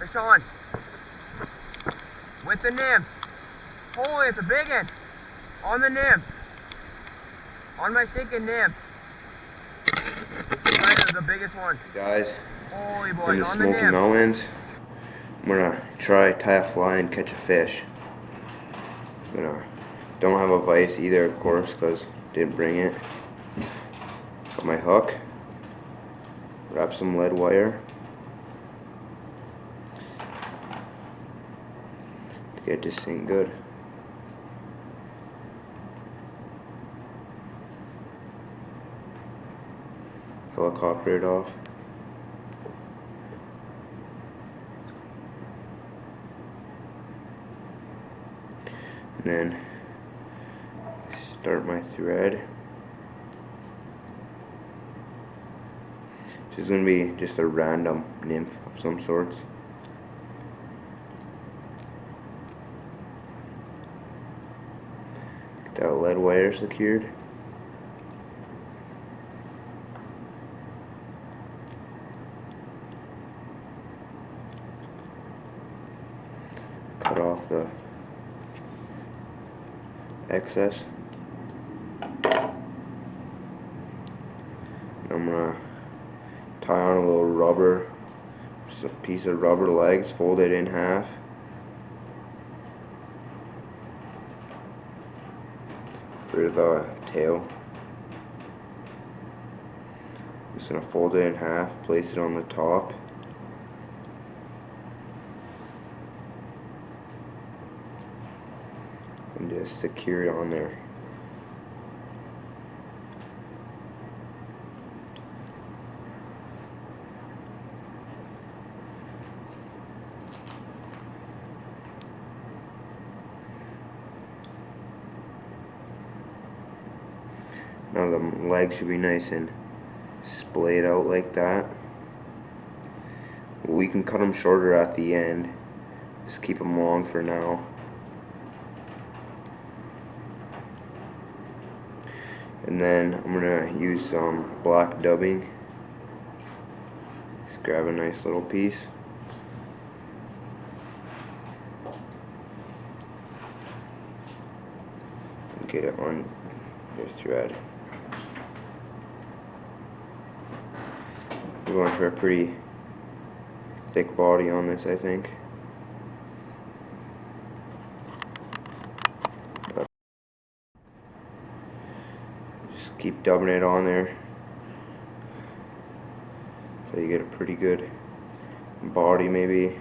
Fish on. With the nymph. Holy, it's a big one. On the nymph. On my stinking nymph. The biggest one. Guys, holy boys, in the on Smoky the nymph. Mountains, I'm gonna try tie a fly and catch a fish. Don't have a vise either, of course, because didn't bring it. Got my hook. Wrap some lead wire to get this thing good. Helicopter it off. And then start my thread. This is going to be just a random nymph of some sorts. Get that lead wire secured. Cut off the excess. I'm gonna tie on a little rubber, just a piece of rubber legs, fold it in half. For the tail. Just gonna fold it in half, place it on the top. And just secure it on there. Now the legs should be nice and splayed out like that. We can cut them shorter at the end. Just keep them long for now. And then I'm gonna use some black dubbing. Just grab a nice little piece. And get it on your thread. We're going for a pretty thick body on this, I think. Just keep dubbing it on there so you get a pretty good body, maybe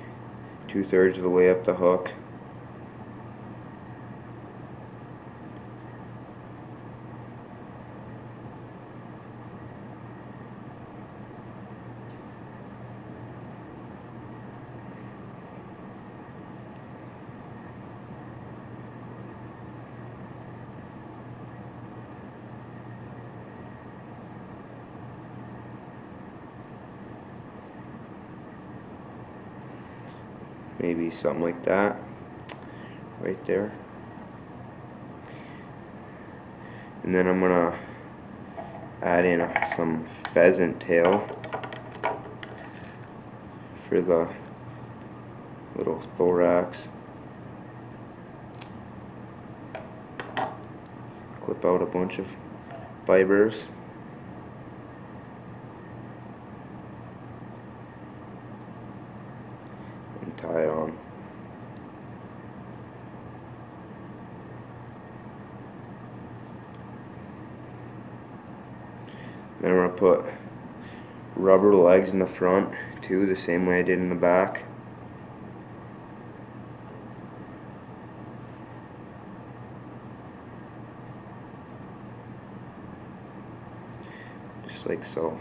2/3 of the way up the hook. Maybe something like that right there. And then I'm gonna add in some pheasant tail for the little thorax. Clip out a bunch of fibers. And tie it on. Then I'm going to put rubber legs in the front too, the same way I did in the back. Just like so.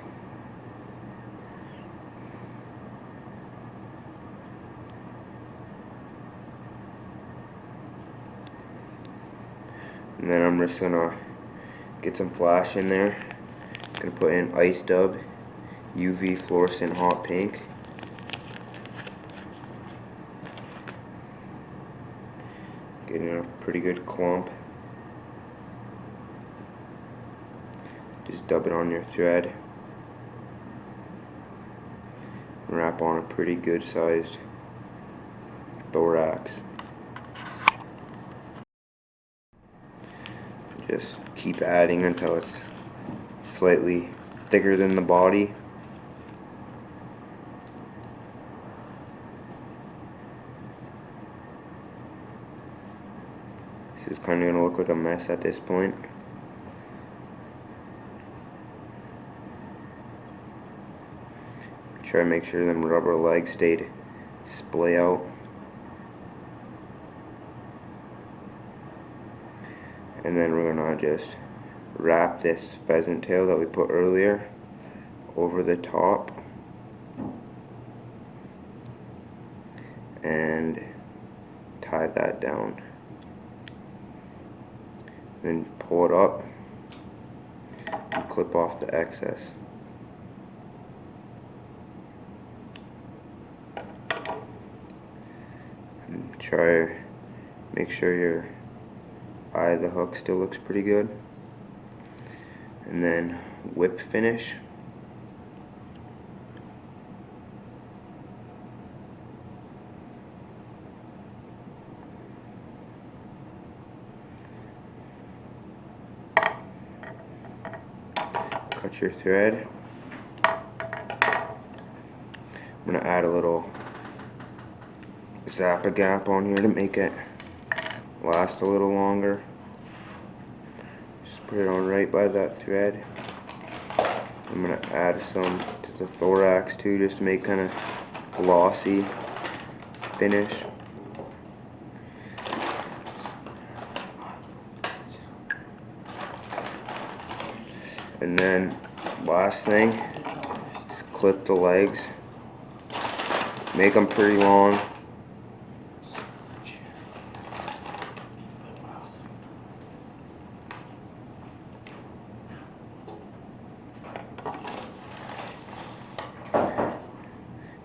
And then I'm just gonna get some flash in there. Gonna put in ice dub, UV fluorescent hot pink. Getting a pretty good clump. Just dub it on your thread. Wrap on a pretty good sized thorax. Just keep adding until it's slightly thicker than the body. This is kind of going to look like a mess at this point. Try to make sure them rubber legs stayed splay out. And then we're going to just wrap this pheasant tail that we put earlier over the top and tie that down. Then pull it up and clip off the excess. And try make sure your eye of the hook still looks pretty good. And then whip finish. Cut your thread. I'm going to add a little Zappa gap on here to make it last a little longer. Just put it on right by that thread. I'm going to add some to the thorax too, just to make kind of glossy finish. And then last thing, just clip the legs. Make them pretty long.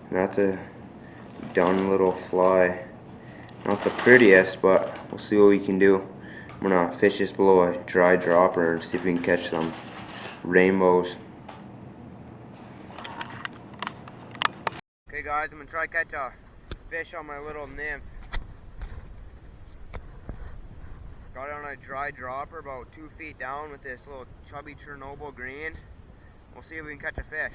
And that's a done little fly. Not the prettiest, but we'll see what we can do. I'm gonna fish this below a dry dropper and see if we can catch some rainbows. Okay guys, I'm gonna try to catch a fish on my little nymph. Got it on a dry dropper about 2 feet down with this little chubby Chernobyl green. We'll see if we can catch a fish.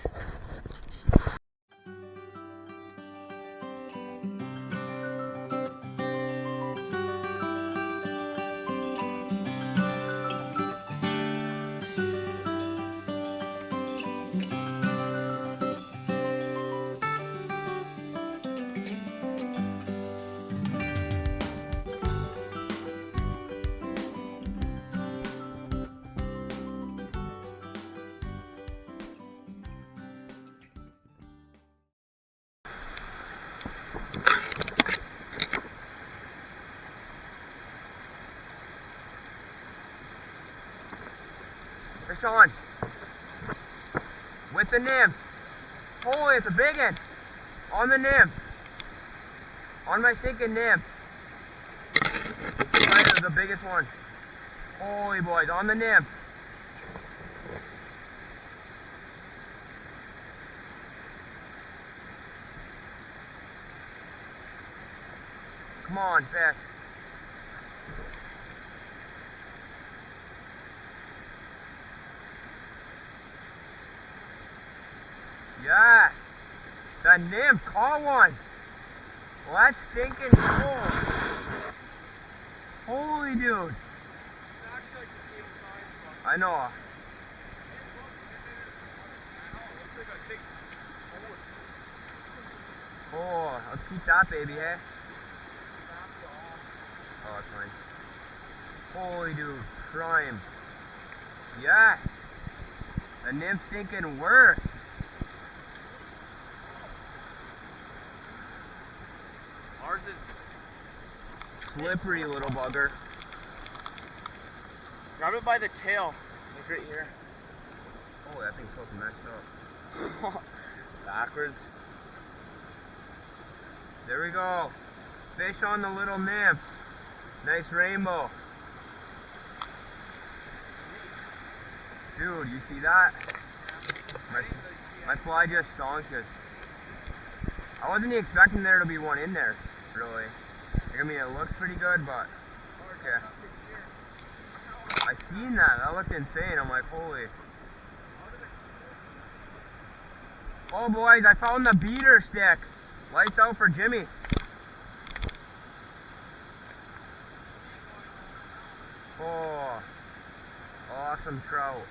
Fish on. With the nymph. Holy, it's a big one. On the nymph. On my stinking nymph. That is the biggest one. Holy boys, on the nymph. Come on, fish. Yes! The nymph caught one! Let's stinking go! Holy dude! It's actually like the same size, I know. Oh, let's keep that baby, eh? Oh, that's fine. Holy dude, prime. Yes! The nymph stinking worked! Ours is slippery little bugger. Grab it by the tail, like right here. Oh, that thing's so messed up. Backwards. There we go. Fish on the little nymph. Nice rainbow. Dude, you see that? My fly just sunk. I wasn't expecting there to be one in there. really. I mean, it looks pretty good, but okay. I seen that. That looked insane. I'm like, holy. Oh, boys, I found the beater stick. Lights out for Jimmy. Oh, awesome trout.